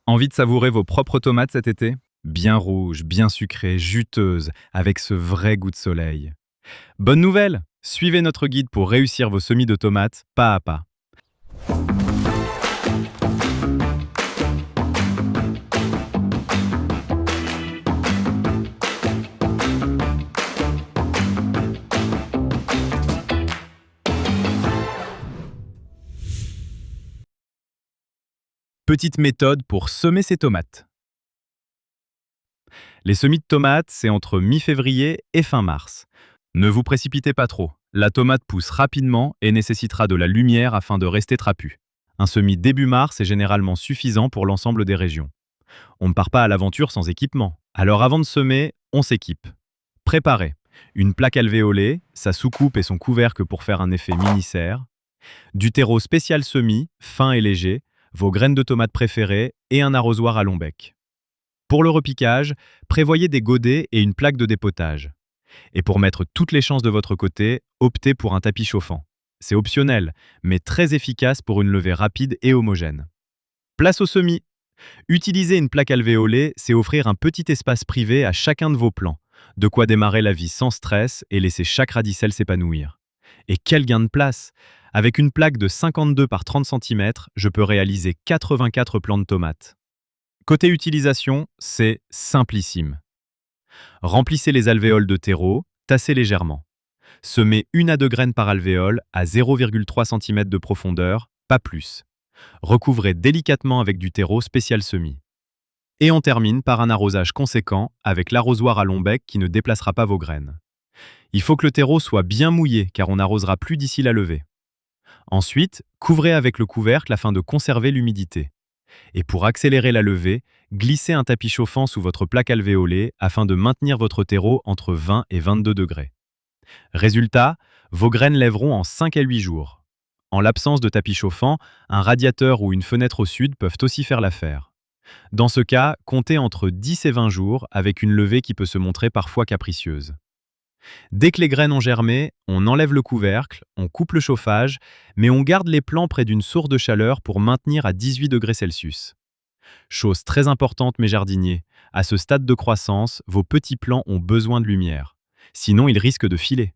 Envie de savourer vos propres tomates cet été? Bien rouges, bien sucrées, juteuses, avec ce vrai goût de soleil. Bonne nouvelle! Suivez notre guide pour réussir vos semis de tomates pas à pas. Petite méthode pour semer ses tomates. Les semis de tomates, c'est entre mi-février et fin mars. Ne vous précipitez pas trop. La tomate pousse rapidement et nécessitera de la lumière afin de rester trapue. Un semis début mars est généralement suffisant pour l'ensemble des régions. On ne part pas à l'aventure sans équipement. Alors avant de semer, on s'équipe. Préparez une plaque alvéolée, sa soucoupe et son couvercle pour faire un effet mini-serre, du terreau spécial semis, fin et léger, vos graines de tomates préférées et un arrosoir à long bec. Pour le repiquage, prévoyez des godets et une plaque de dépotage. Et pour mettre toutes les chances de votre côté, optez pour un tapis chauffant. C'est optionnel, mais très efficace pour une levée rapide et homogène. Place au semis. Utiliser une plaque alvéolée, c'est offrir un petit espace privé à chacun de vos plants, de quoi démarrer la vie sans stress et laisser chaque radicelle s'épanouir. Et quel gain de place! Avec une plaque de 52 par 30 cm, je peux réaliser 84 plants de tomates. Côté utilisation, c'est simplissime. Remplissez les alvéoles de terreau, tassez légèrement. Semez 1 à 2 graines par alvéole à 0,3 cm de profondeur, pas plus. Recouvrez délicatement avec du terreau spécial semis. Et on termine par un arrosage conséquent avec l'arrosoir à long bec qui ne déplacera pas vos graines. Il faut que le terreau soit bien mouillé car on n'arrosera plus d'ici la levée. Ensuite, couvrez avec le couvercle afin de conserver l'humidité. Et pour accélérer la levée, glissez un tapis chauffant sous votre plaque alvéolée afin de maintenir votre terreau entre 20 et 22 degrés. Résultat, vos graines lèveront en 5 à 8 jours. En l'absence de tapis chauffant, un radiateur ou une fenêtre au sud peuvent aussi faire l'affaire. Dans ce cas, comptez entre 10 et 20 jours avec une levée qui peut se montrer parfois capricieuse. Dès que les graines ont germé, on enlève le couvercle, on coupe le chauffage, mais on garde les plants près d'une source de chaleur pour maintenir à 18 degrés Celsius. Chose très importante mes jardiniers, à ce stade de croissance, vos petits plants ont besoin de lumière. Sinon, ils risquent de filer.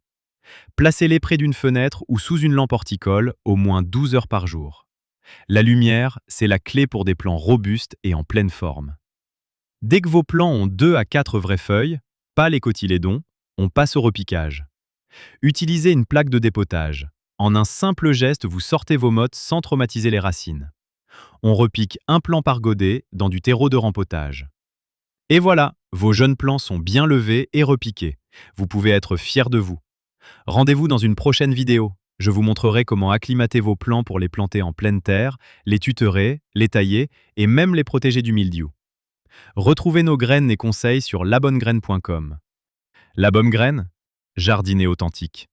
Placez-les près d'une fenêtre ou sous une lampe horticole au moins 12 heures par jour. La lumière, c'est la clé pour des plants robustes et en pleine forme. Dès que vos plants ont 2 à 4 vraies feuilles, pas les cotylédons, on passe au repiquage. Utilisez une plaque de dépotage. En un simple geste, vous sortez vos mottes sans traumatiser les racines. On repique un plant par godet dans du terreau de rempotage. Et voilà, vos jeunes plants sont bien levés et repiqués. Vous pouvez être fiers de vous. Rendez-vous dans une prochaine vidéo. Je vous montrerai comment acclimater vos plants pour les planter en pleine terre, les tutorer, les tailler et même les protéger du mildiou. Retrouvez nos graines et conseils sur labonnegraine.com. La bonne graine, jardiner authentique.